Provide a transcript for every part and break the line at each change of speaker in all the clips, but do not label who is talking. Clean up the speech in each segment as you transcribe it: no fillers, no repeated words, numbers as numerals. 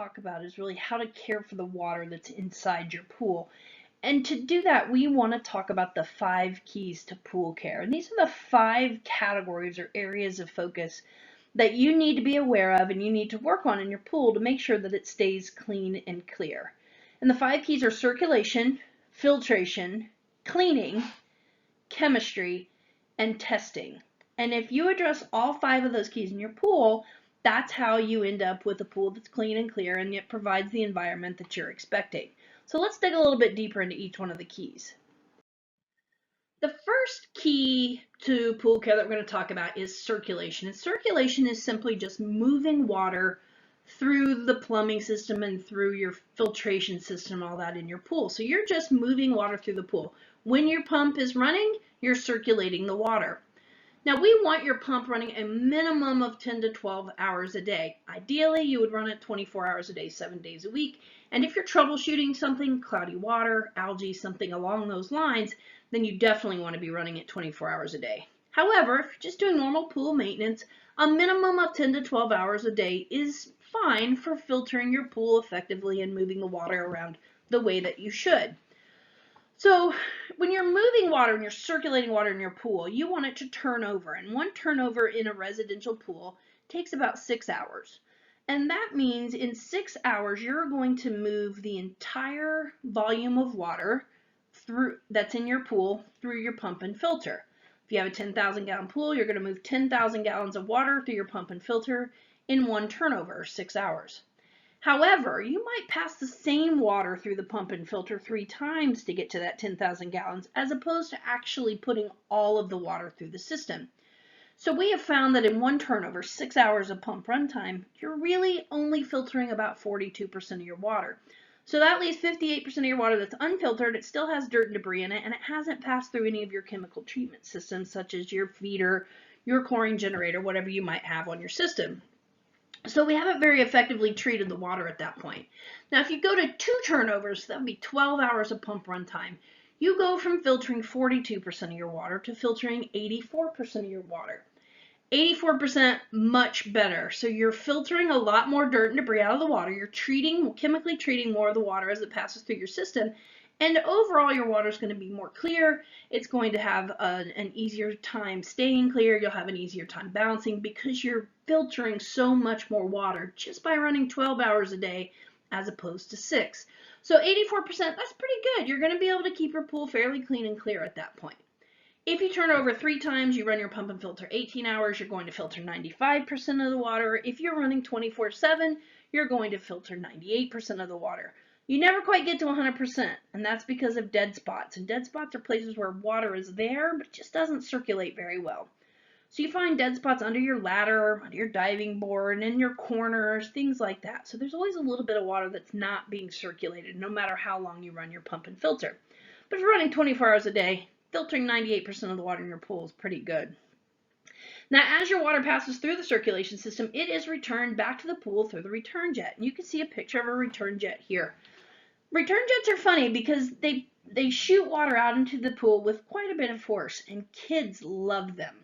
talk about is really how to care for the water that's inside your pool. And to do that, we want to talk about the 5 keys to pool care. And these are the 5 categories or areas of focus that you need to be aware of and you need to work on in your pool to make sure that it stays clean and clear. And the 5 keys are circulation, filtration, cleaning, chemistry, and testing. And if you address all 5 of those keys in your pool, that's how you end up with a pool that's clean and clear and yet provides the environment that you're expecting. So let's dig a little bit deeper into each one of the keys. The first key to pool care that we're going to talk about is circulation. And circulation is simply just moving water through the plumbing system and through your filtration system, all that in your pool. So you're just moving water through the pool. When your pump is running, you're circulating the water. Now we want your pump running a minimum of 10 to 12 hours a day. Ideally, you would run it 24 hours a day, 7 days a week. And if you're troubleshooting something, cloudy water, algae, something along those lines, then you definitely want to be running it 24 hours a day. However, if you're just doing normal pool maintenance, a minimum of 10 to 12 hours a day is fine for filtering your pool effectively and moving the water around the way that you should. So when you're moving water and you're circulating water in your pool, you want it to turn over. And one turnover in a residential pool takes about 6 hours. And that means in 6 hours, you're going to move the entire volume of water that's in your pool through your pump and filter. If you have a 10,000 gallon pool, you're going to move 10,000 gallons of water through your pump and filter in one turnover, 6 hours. However, you might pass the same water through the pump and filter 3 times to get to that 10,000 gallons, as opposed to actually putting all of the water through the system. So we have found that in one turnover, 6 hours of pump runtime, you're really only filtering about 42% of your water. So that leaves 58% of your water that's unfiltered. It still has dirt and debris in it, and it hasn't passed through any of your chemical treatment systems, such as your feeder, your chlorine generator, whatever you might have on your system. So we haven't very effectively treated the water at that point. Now, if you go to 2 turnovers, that would be 12 hours of pump runtime. You go from filtering 42% of your water to filtering 84% of your water. 84% much better. So you're filtering a lot more dirt and debris out of the water. You're chemically treating more of the water as it passes through your system. And overall, your water is going to be more clear. It's going to have an easier time staying clear. You'll have an easier time balancing because you're filtering so much more water just by running 12 hours a day as opposed to 6. So 84%, that's pretty good. You're going to be able to keep your pool fairly clean and clear at that point. If you turn over 3 times, you run your pump and filter 18 hours, you're going to filter 95% of the water. If you're running 24/7, you're going to filter 98% of the water. You never quite get to 100%, and that's because of dead spots. And dead spots are places where water is there, but it just doesn't circulate very well. So you find dead spots under your ladder, under your diving board, and in your corners, things like that. So there's always a little bit of water that's not being circulated, no matter how long you run your pump and filter. But if you're running 24 hours a day, filtering 98% of the water in your pool is pretty good. Now, as your water passes through the circulation system, it is returned back to the pool through the return jet. And you can see a picture of a return jet here. Return jets are funny because they shoot water out into the pool with quite a bit of force, and kids love them.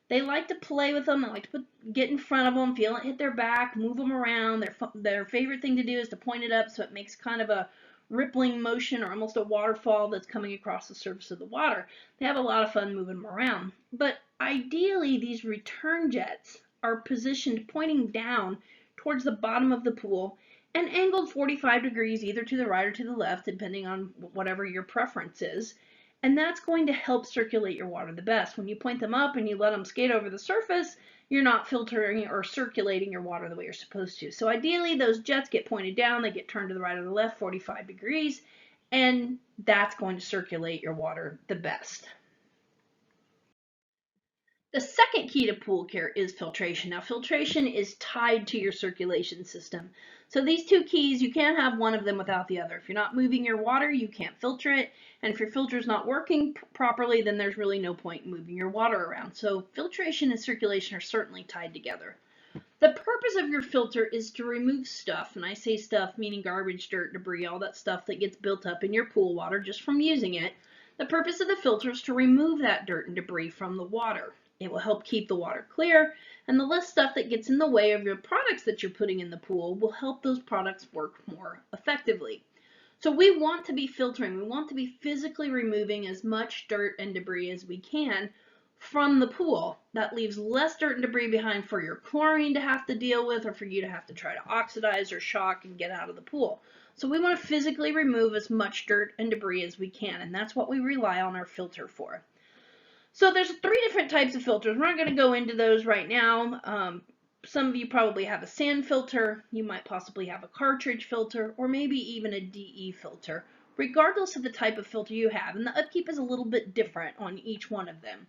They like to play with them. They like to get in front of them, feel it hit their back, move them around. Their favorite thing to do is to point it up so it makes kind of a rippling motion or almost a waterfall that's coming across the surface of the water. They have a lot of fun moving them around. But ideally, these return jets are positioned pointing down towards the bottom of the pool and angled 45 degrees either to the right or to the left, depending on whatever your preference is. And that's going to help circulate your water the best. When you point them up and you let them skate over the surface, you're not filtering or circulating your water the way you're supposed to. So ideally, those jets get pointed down, they get turned to the right or the left 45 degrees, and that's going to circulate your water the best. The second key to pool care is filtration. Now, filtration is tied to your circulation system. So these 2 keys, you can't have one of them without the other. If you're not moving your water, you can't filter it. And if your filter is not working properly, then there's really no point in moving your water around. So filtration and circulation are certainly tied together. The purpose of your filter is to remove stuff, and I say stuff meaning garbage, dirt, debris, all that stuff that gets built up in your pool water just from using it. The purpose of the filter is to remove that dirt and debris from the water. It will help keep the water clear, and the less stuff that gets in the way of your products that you're putting in the pool will help those products work more effectively. So we want to be filtering. We want to be physically removing as much dirt and debris as we can from the pool. That leaves less dirt and debris behind for your chlorine to have to deal with, or for you to have to try to oxidize or shock and get out of the pool. So we want to physically remove as much dirt and debris as we can, and that's what we rely on our filter for. So there's 3 different types of filters. We're not going to go into those right now. Some of you probably have a sand filter, you might possibly have a cartridge filter, or maybe even a DE filter, regardless of the type of filter you have. And the upkeep is a little bit different on each one of them.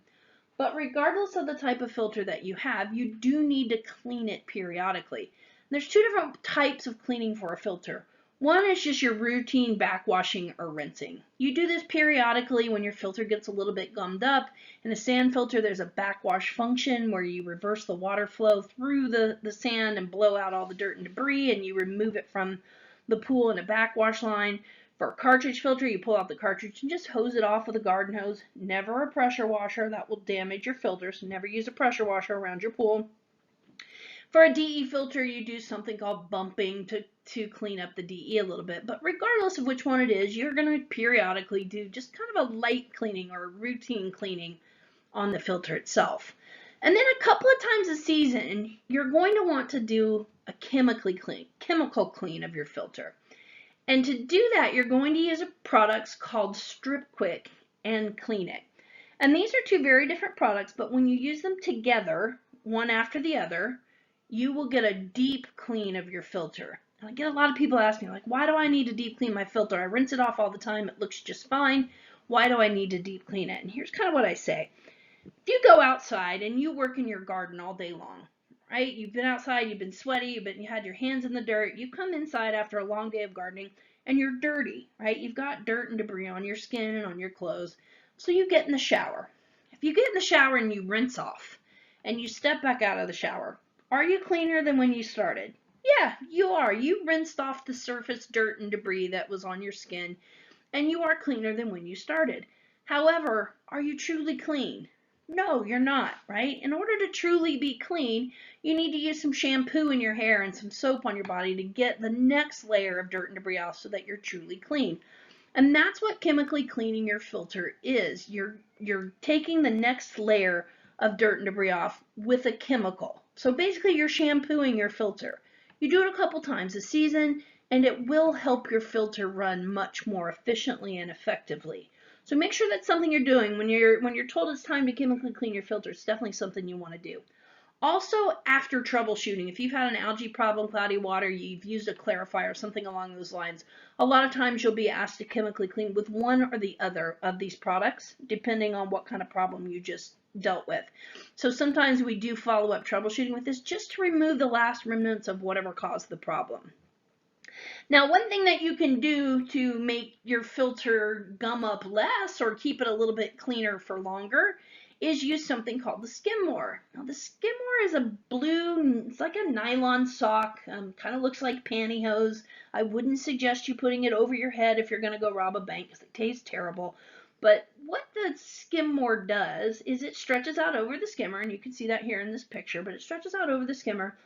But regardless of the type of filter that you have, you do need to clean it periodically. There's 2 different types of cleaning for a filter. One is just your routine backwashing or rinsing. You do this periodically when your filter gets a little bit gummed up. In a sand filter, there's a backwash function where you reverse the water flow through the sand and blow out all the dirt and debris, and you remove it from the pool in a backwash line. For a cartridge filter, you pull out the cartridge and just hose it off with a garden hose. Never a pressure washer. That will damage your filter, so never use a pressure washer around your pool. For a DE filter, you do something called bumping to clean up the DE a little bit. But regardless of which one it is, you're going to periodically do just kind of a light cleaning or routine cleaning on the filter itself. And then a couple of times a season, you're going to want to do a chemical clean of your filter. And to do that, you're going to use products called Strip Quick and Clean It. And these are 2 very different products, but when you use them together, one after the other, you will get a deep clean of your filter. And I get a lot of people ask me, like, why do I need to deep clean my filter? I rinse it off all the time. It looks just fine. Why do I need to deep clean it? And here's kind of what I say. If you go outside and you work in your garden all day long, right? You've been outside, you've been sweaty, you had your hands in the dirt. You come inside after a long day of gardening and you're dirty, right? You've got dirt and debris on your skin and on your clothes. So you get in the shower. If you get in the shower and you rinse off and you step back out of the shower, are you cleaner than when you started? Yeah, you are. You rinsed off the surface dirt and debris that was on your skin, and you are cleaner than when you started. However, are you truly clean? No, you're not, right? In order to truly be clean, you need to use some shampoo in your hair and some soap on your body to get the next layer of dirt and debris off so that you're truly clean. And that's what chemically cleaning your filter is. You're taking the next layer of dirt and debris off with a chemical. So basically you're shampooing your filter. You do it a couple times a season and it will help your filter run much more efficiently and effectively. So make sure that's something you're doing when you're told it's time to chemically clean your filter. It's definitely something you want to do. Also, after troubleshooting, if you've had an algae problem, cloudy water, you've used a clarifier, something along those lines, a lot of times you'll be asked to chemically clean with one or the other of these products, depending on what kind of problem you just dealt with. So sometimes we do follow-up troubleshooting with this just to remove the last remnants of whatever caused the problem. Now, one thing that you can do to make your filter gum up less or keep it a little bit cleaner for longer is use something called the Skimmer. Now, the Skimmer is a blue, it's like a nylon sock, kind of looks like pantyhose. I wouldn't suggest you putting it over your head if you're going to go rob a bank because it tastes terrible. But what the Skimmer does is it stretches out over the skimmer, and you can see that here in this picture, but it stretches out over the skimmer,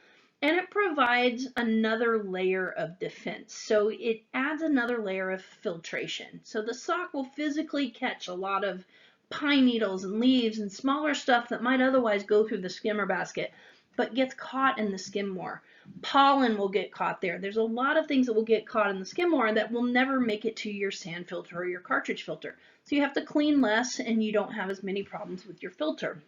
and it provides another layer of defense. So it adds another layer of filtration. So the sock will physically catch a lot of pine needles and leaves and smaller stuff that might otherwise go through the skimmer basket, but gets caught in the Skimmer. Pollen will get caught there. There's a lot of things that will get caught in the Skimmer that will never make it to your sand filter or your cartridge filter. So you have to clean less and you don't have as many problems with your filter.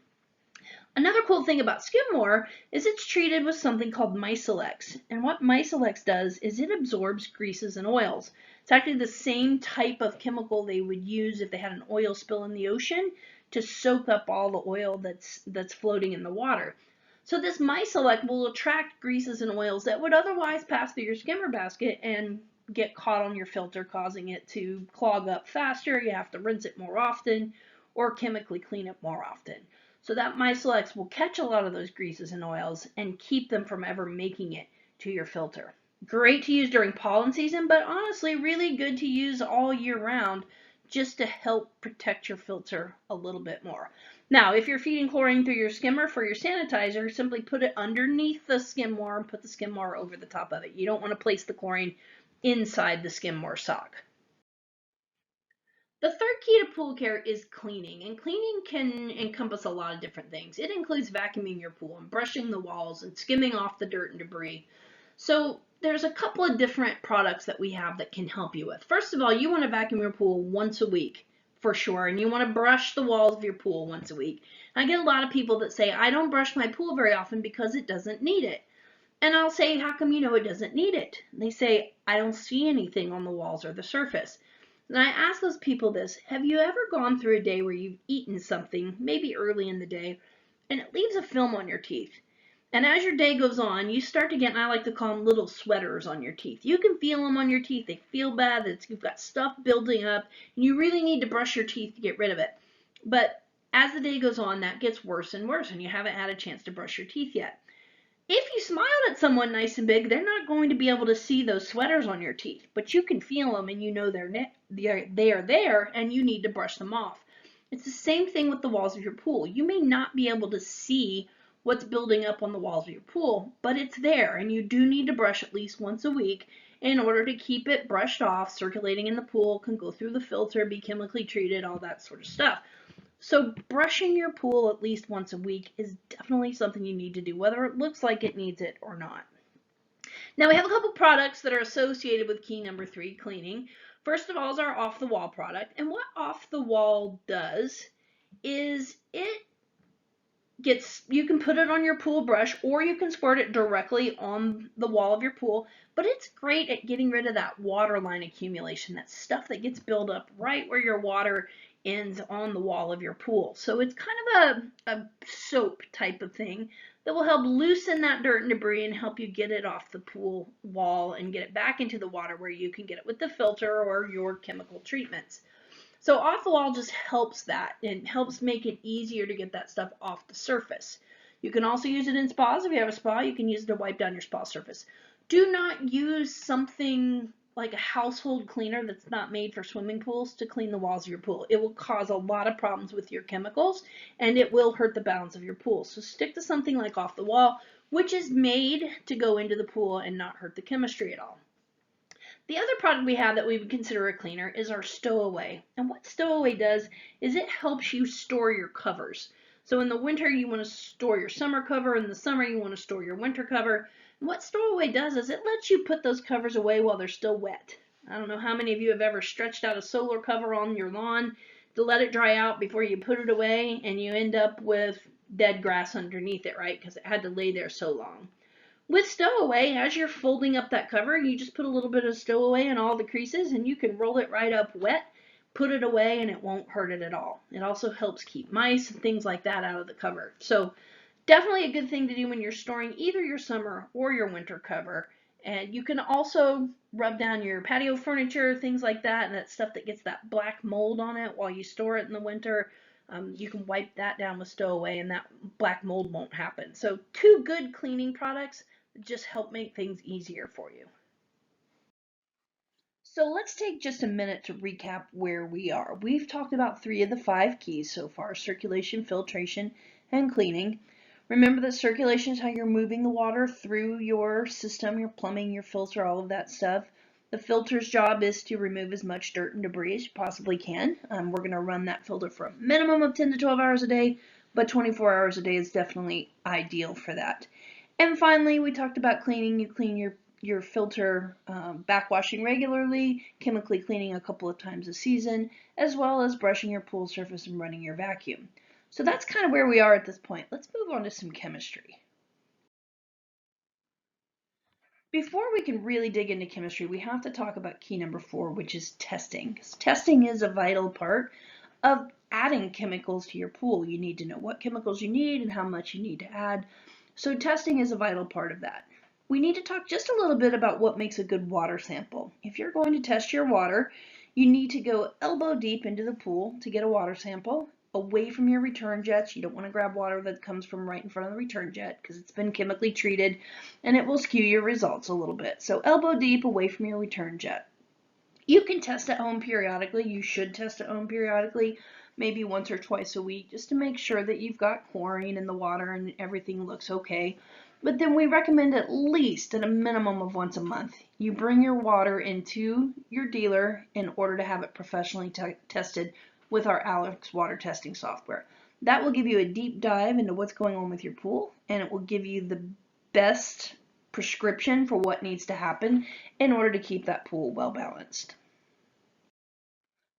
Another cool thing about Skimmer is it's treated with something called Miselex. And what Miselex does is it absorbs greases and oils. It's actually the same type of chemical they would use if they had an oil spill in the ocean to soak up all the oil that's floating in the water. So this Miselex will attract greases and oils that would otherwise pass through your skimmer basket and get caught on your filter, causing it to clog up faster. You have to rinse it more often or chemically clean it more often. So that Miselex will catch a lot of those greases and oils and keep them from ever making it to your filter. Great to use during pollen season, but honestly really good to use all year round just to help protect your filter a little bit more. Now, if you're feeding chlorine through your skimmer for your sanitizer, simply put it underneath the skim war and put the skim war over the top of it. You don't want to place the chlorine inside the skim war sock. The third key to pool care is cleaning, and cleaning can encompass a lot of different things. It includes vacuuming your pool and brushing the walls and skimming off the dirt and debris. So there's a couple of different products that we have that can help you with. First of all, you want to vacuum your pool once a week for sure, and you want to brush the walls of your pool once a week. I get a lot of people that say, I don't brush my pool very often because it doesn't need it. And I'll say, how come you know it doesn't need it? And they say, I don't see anything on the walls or the surface. And I ask those people this, have you ever gone through a day where you've eaten something, maybe early in the day, and it leaves a film on your teeth? And as your day goes on, you start to get, and I like to call them little sweaters on your teeth. You can feel them on your teeth. They feel bad. You've got stuff building up, and you really need to brush your teeth to get rid of it. But as the day goes on, that gets worse and worse, and you haven't had a chance to brush your teeth yet. If you smiled at someone nice and big, they're not going to be able to see those sweaters on your teeth, but you can feel them and you know they are there and you need to brush them off. It's the same thing with the walls of your pool. You may not be able to see what's building up on the walls of your pool, but it's there and you do need to brush at least once a week in order to keep it brushed off, circulating in the pool, can go through the filter, be chemically treated, all that sort of stuff. So brushing your pool at least once a week is definitely something you need to do, whether it looks like it needs it or not. Now we have a couple products that are associated with key number 3, cleaning. First of all is our off the wall product. And what off the wall does is you can put it on your pool brush or you can squirt it directly on the wall of your pool, but it's great at getting rid of that water line accumulation, that stuff that gets built up right where your water ends on the wall of your pool. So it's kind of a soap type of thing that will help loosen that dirt and debris and help you get it off the pool wall and get it back into the water where you can get it with the filter or your chemical treatments. So off the wall just helps that and helps make it easier to get that stuff off the surface. You can also use it in spas. If you have a spa, you can use it to wipe down your spa surface. Do not use something like a household cleaner that's not made for swimming pools to clean the walls of your pool. It will cause a lot of problems with your chemicals and it will hurt the balance of your pool. So stick to something like off the wall, which is made to go into the pool and not hurt the chemistry at all. The other product we have that we would consider a cleaner is our stowaway. And what stowaway does is it helps you store your covers. So in the winter you want to store your summer cover, in the summer you want to store your winter cover. And what stowaway does is it lets you put those covers away while they're still wet. I don't know how many of you have ever stretched out a solar cover on your lawn to let it dry out before you put it away and you end up with dead grass underneath it, right? Because it had to lay there so long. With stowaway, as you're folding up that cover, you just put a little bit of stowaway in all the creases and you can roll it right up wet, put it away, and it won't hurt it at all. It also helps keep mice and things like that out of the cover. So definitely a good thing to do when you're storing either your summer or your winter cover. And you can also rub down your patio furniture, things like that, and that stuff that gets that black mold on it while you store it in the winter. You can wipe that down with stowaway and that black mold won't happen. So 2 good cleaning products that just help make things easier for you. So let's take just a minute to recap where we are. We've talked about 3 of the 5 keys so far: circulation, filtration, and cleaning. Remember that circulation is how you're moving the water through your system, your plumbing, your filter, all of that stuff. The filter's job is to remove as much dirt and debris as you possibly can. We're going to run that filter for a minimum of 10 to 12 hours a day, but 24 hours a day is definitely ideal for that. And finally, we talked about cleaning. You clean your filter backwashing regularly, chemically cleaning a couple of times a season, as well as brushing your pool surface and running your vacuum. So that's kind of where we are at this point. Let's move on to some chemistry. Before we can really dig into chemistry, we have to talk about key number 4, which is testing. Testing is a vital part of adding chemicals to your pool. You need to know what chemicals you need and how much you need to add. So testing is a vital part of that. We need to talk just a little bit about what makes a good water sample. If you're going to test your water, you need to go elbow deep into the pool to get a water sample, away from your return jets. You don't want to grab water that comes from right in front of the return jet because it's been chemically treated and it will skew your results a little bit. So elbow deep away from your return jet. You can test at home periodically. You should test at home periodically, maybe once or twice a week, just to make sure that you've got chlorine in the water and everything looks okay. But then we recommend at least at a minimum of once a month, you bring your water into your dealer in order to have it professionally tested with our Alex water testing software. That will give you a deep dive into what's going on with your pool, and it will give you the best prescription for what needs to happen in order to keep that pool well balanced.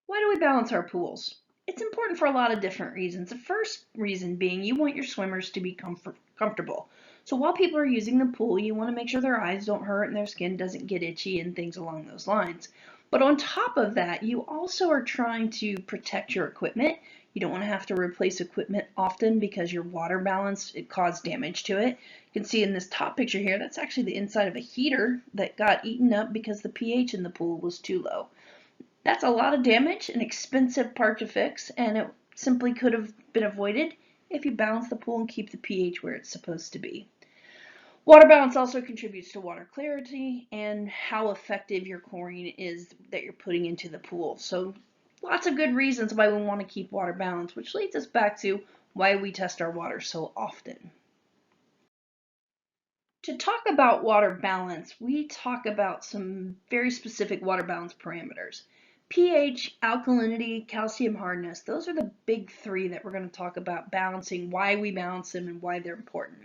Why do we balance our pools? It's important for a lot of different reasons. The first reason being you want your swimmers to be comfortable. So while people are using the pool, you want to make sure their eyes don't hurt and their skin doesn't get itchy and things along those lines. But on top of that, you also are trying to protect your equipment. You don't want to have to replace equipment often because your water balance, it caused damage to it. You can see in this top picture here, that's actually the inside of a heater that got eaten up because the pH in the pool was too low. That's a lot of damage, an expensive part to fix, and it simply could have been avoided if you balance the pool and keep the pH where it's supposed to be. Water balance also contributes to water clarity and how effective your chlorine is that you're putting into the pool. So lots of good reasons why we want to keep water balanced, which leads us back to why we test our water so often. To talk about water balance, we talk about some very specific water balance parameters. pH, alkalinity, calcium hardness, those are the big three that we're going to talk about balancing, why we balance them and why they're important.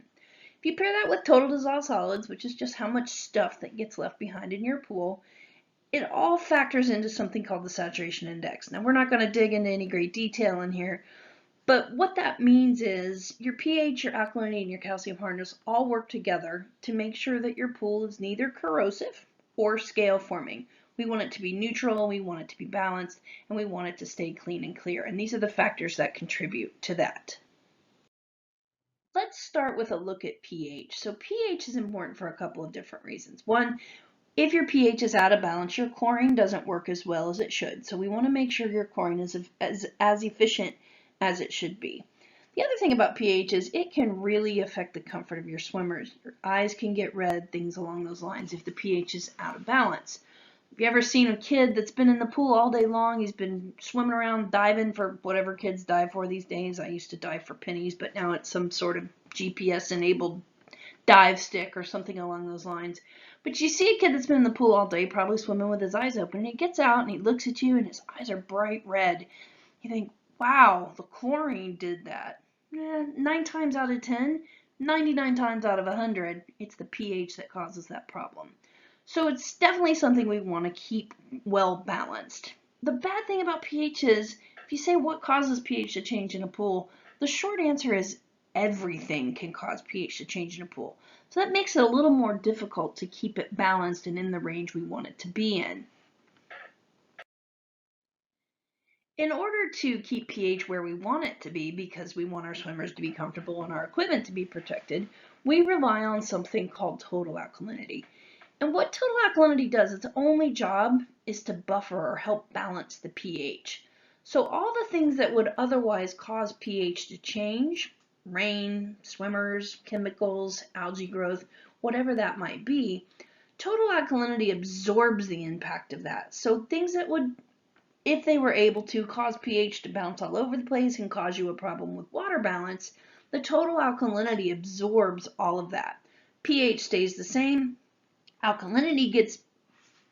If you pair that with total dissolved solids, which is just how much stuff that gets left behind in your pool, it all factors into something called the saturation index. Now we're not going to dig into any great detail in here, but what that means is your pH, your alkalinity, and your calcium hardness all work together to make sure that your pool is neither corrosive or scale forming. We want it to be neutral, we want it to be balanced, and we want it to stay clean and clear. And these are the factors that contribute to that. Let's start with a look at pH. So pH is important for a couple of different reasons. One, if your pH is out of balance, your chlorine doesn't work as well as it should. So we want to make sure your chlorine is as efficient as it should be. The other thing about pH is it can really affect the comfort of your swimmers. Your eyes can get red, things along those lines if the pH is out of balance. Have you ever seen a kid that's been in the pool all day long? He's been swimming around, diving for whatever kids dive for these days. I used to dive for pennies, but now it's some sort of GPS-enabled dive stick or something along those lines. But you see a kid that's been in the pool all day, probably swimming with his eyes open, and he gets out and he looks at you and his eyes are bright red. You think, wow, the chlorine did that. 9 times out of 10, 99 times out of 100, it's the pH that causes that problem. So it's definitely something we want to keep well balanced. The bad thing about pH is, if you say what causes pH to change in a pool, the short answer is everything can cause pH to change in a pool. So that makes it a little more difficult to keep it balanced and in the range we want it to be in. In order to keep pH where we want it to be, because we want our swimmers to be comfortable and our equipment to be protected, we rely on something called total alkalinity. And what total alkalinity does, its only job is to buffer or help balance the pH. So all the things that would otherwise cause pH to change, rain, swimmers, chemicals, algae growth, whatever that might be, total alkalinity absorbs the impact of that. So things that would, if they were able to cause pH to bounce all over the place and cause you a problem with water balance, the total alkalinity absorbs all of that. pH stays the same, alkalinity gets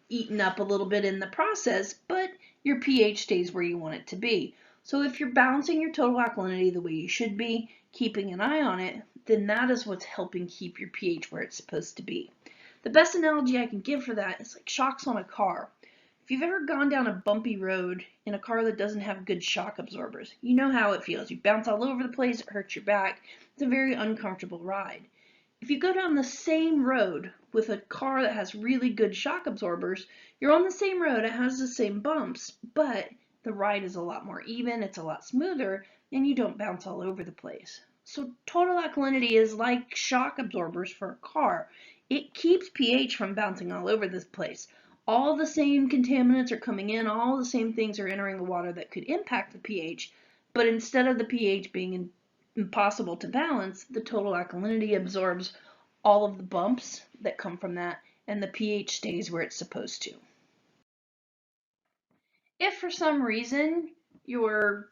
eaten up a little bit in the process, but your pH stays where you want it to be. So if you're balancing your total alkalinity the way you should be, keeping an eye on it, then that is what's helping keep your pH where it's supposed to be. The best analogy I can give for that is like shocks on a car. If you've ever gone down a bumpy road in a car that doesn't have good shock absorbers, you know how it feels. You bounce all over the place, it hurts your back. It's a very uncomfortable ride. If you go down the same road with a car that has really good shock absorbers, you're on the same road, it has the same bumps, but the ride is a lot more even, it's a lot smoother, and you don't bounce all over the place. So total alkalinity is like shock absorbers for a car. It keeps pH from bouncing all over this place. All the same contaminants are coming in, all the same things are entering the water that could impact the pH, but instead of the pH being impossible to balance, the total alkalinity absorbs all of the bumps that come from that, and the pH stays where it's supposed to. If for some reason your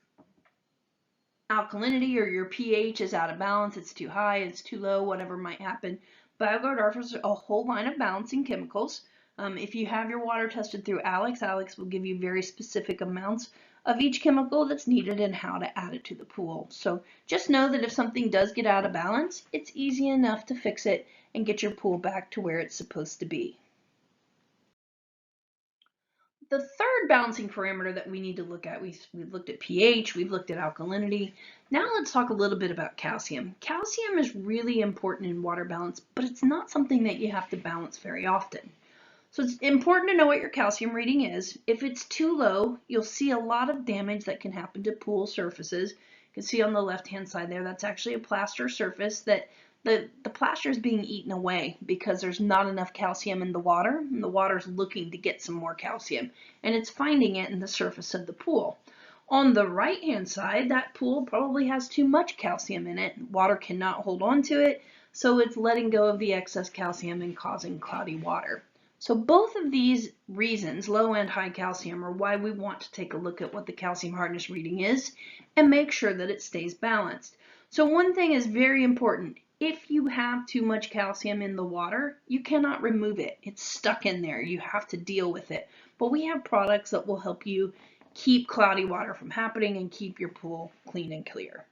alkalinity or your pH is out of balance, it's too high, it's too low, whatever might happen, BioGuard offers a whole line of balancing chemicals. If you have your water tested through Alex will give you very specific amounts of each chemical that's needed and how to add it to the pool. So just know that if something does get out of balance, it's easy enough to fix it and get your pool back to where it's supposed to be. The third balancing parameter that we need to look at, we've looked at pH, we've looked at alkalinity. Now let's talk a little bit about calcium. Calcium is really important in water balance, but it's not something that you have to balance very often. So it's important to know what your calcium reading is. If it's too low, you'll see a lot of damage that can happen to pool surfaces. You can see on the left-hand side there, that's actually a plaster surface that the plaster is being eaten away because there's not enough calcium in the water, and the water's looking to get some more calcium, and it's finding it in the surface of the pool. On the right-hand side, that pool probably has too much calcium in it. Water cannot hold on to it, so it's letting go of the excess calcium and causing cloudy water. So both of these reasons, low and high calcium, are why we want to take a look at what the calcium hardness reading is and make sure that it stays balanced. So one thing is very important. If you have too much calcium in the water, you cannot remove it. It's stuck in there. You have to deal with it. But we have products that will help you keep cloudy water from happening and keep your pool clean and clear.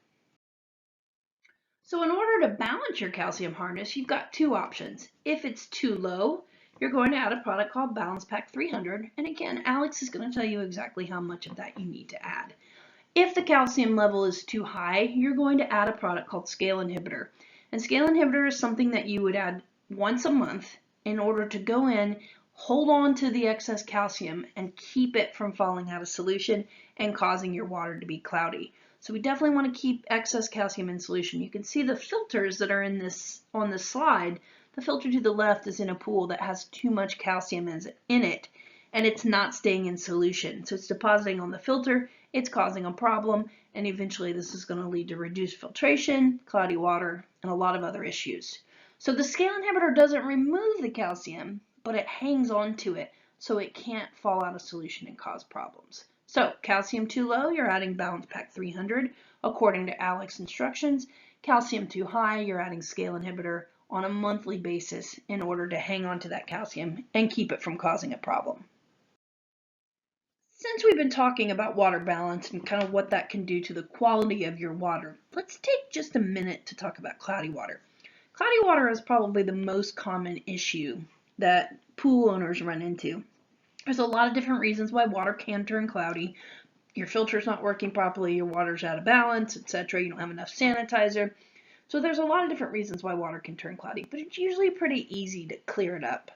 So in order to balance your calcium hardness, you've got two options. If it's too low, you're going to add a product called Balance Pack 300. And again, Alex is going to tell you exactly how much of that you need to add. If the calcium level is too high, you're going to add a product called Scale Inhibitor. And Scale Inhibitor is something that you would add once a month in order to go in, hold on to the excess calcium, and keep it from falling out of solution and causing your water to be cloudy. So we definitely want to keep excess calcium in solution. You can see the filters that are in this on this slide. The filter to the left is in a pool that has too much calcium in it, and it's not staying in solution. So it's depositing on the filter, it's causing a problem, and eventually this is going to lead to reduced filtration, cloudy water, and a lot of other issues. So the scale inhibitor doesn't remove the calcium, but it hangs on to it so it can't fall out of solution and cause problems. So calcium too low, you're adding Balance Pack 300 according to Alex's instructions. Calcium too high, you're adding scale inhibitor on a monthly basis in order to hang on to that calcium and keep it from causing a problem. Since we've been talking about water balance and kind of what that can do to the quality of your water, let's take just a minute to talk about cloudy water. Cloudy water is probably the most common issue that pool owners run into. There's a lot of different reasons why water can turn cloudy. Your filter's not working properly, your water's out of balance, etc. You don't have enough sanitizer. So there's a lot of different reasons why water can turn cloudy, but it's usually pretty easy to clear it up.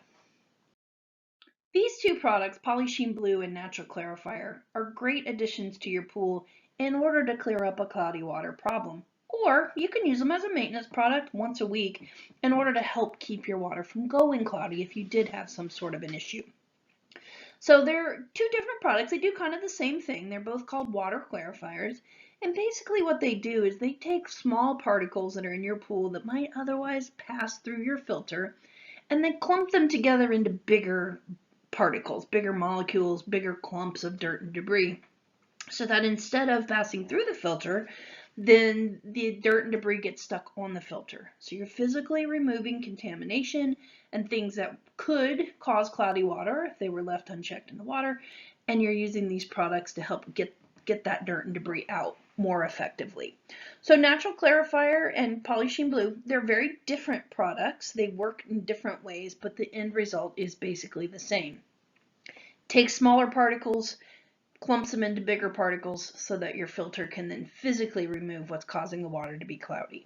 These two products, Polysheen Blue and Natural Clarifier, are great additions to your pool in order to clear up a cloudy water problem. Or you can use them as a maintenance product once a week in order to help keep your water from going cloudy if you did have some sort of an issue. So they're two different products. They do kind of the same thing. They're both called water clarifiers. And basically what they do is they take small particles that are in your pool that might otherwise pass through your filter, and they clump them together into bigger particles, bigger molecules, bigger clumps of dirt and debris. So that instead of passing through the filter, then the dirt and debris get stuck on the filter. So you're physically removing contamination and things that could cause cloudy water if they were left unchecked in the water, and you're using these products to help get that dirt and debris out more effectively. So Natural Clarifier and Polysheen Blue, they're very different products. They work in different ways, but the end result is basically the same. Take smaller particles, clumps them into bigger particles so that your filter can then physically remove what's causing the water to be cloudy.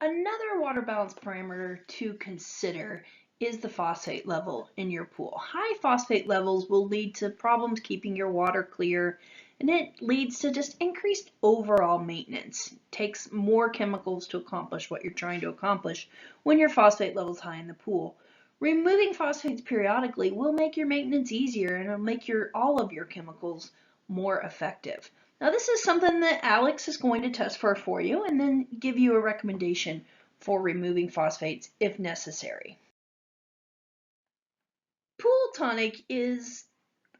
Another water balance parameter to consider is the phosphate level in your pool. High phosphate levels will lead to problems keeping your water clear, and it leads to just increased overall maintenance. It takes more chemicals to accomplish what you're trying to accomplish when your phosphate level is high in the pool. Removing phosphates periodically will make your maintenance easier and it'll make all of your chemicals more effective. Now this is something that Alex is going to test for you and then give you a recommendation for removing phosphates if necessary. Pool Tonic is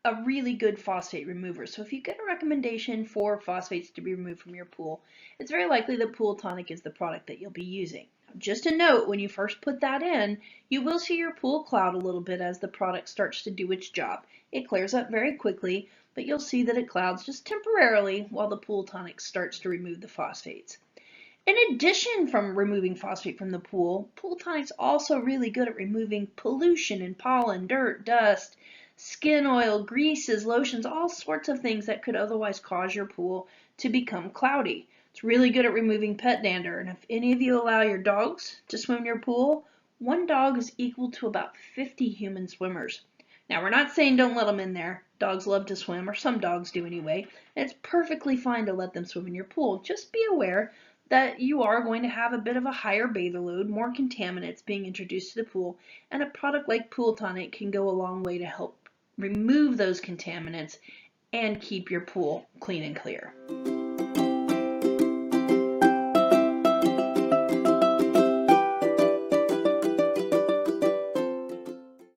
a really good phosphate remover. So if you get a recommendation for phosphates to be removed from your pool, it's very likely that Pool Tonic is the product that you'll be using. Just a note, when you first put that in, you will see your pool cloud a little bit as the product starts to do its job. It clears up very quickly, but you'll see that it clouds just temporarily while the Pool Tonic starts to remove the phosphates. In addition from removing phosphate from the pool, Pool Tonic's also really good at removing pollution and pollen, dirt, dust, skin oil, greases, lotions, all sorts of things that could otherwise cause your pool to become cloudy. It's really good at removing pet dander, and if any of you allow your dogs to swim in your pool, one dog is equal to about 50 human swimmers. Now, we're not saying don't let them in there. Dogs love to swim, or some dogs do anyway, and it's perfectly fine to let them swim in your pool. Just be aware that you are going to have a bit of a higher bather load, more contaminants being introduced to the pool, and a product like Pool Tonic can go a long way to help remove those contaminants and keep your pool clean and clear.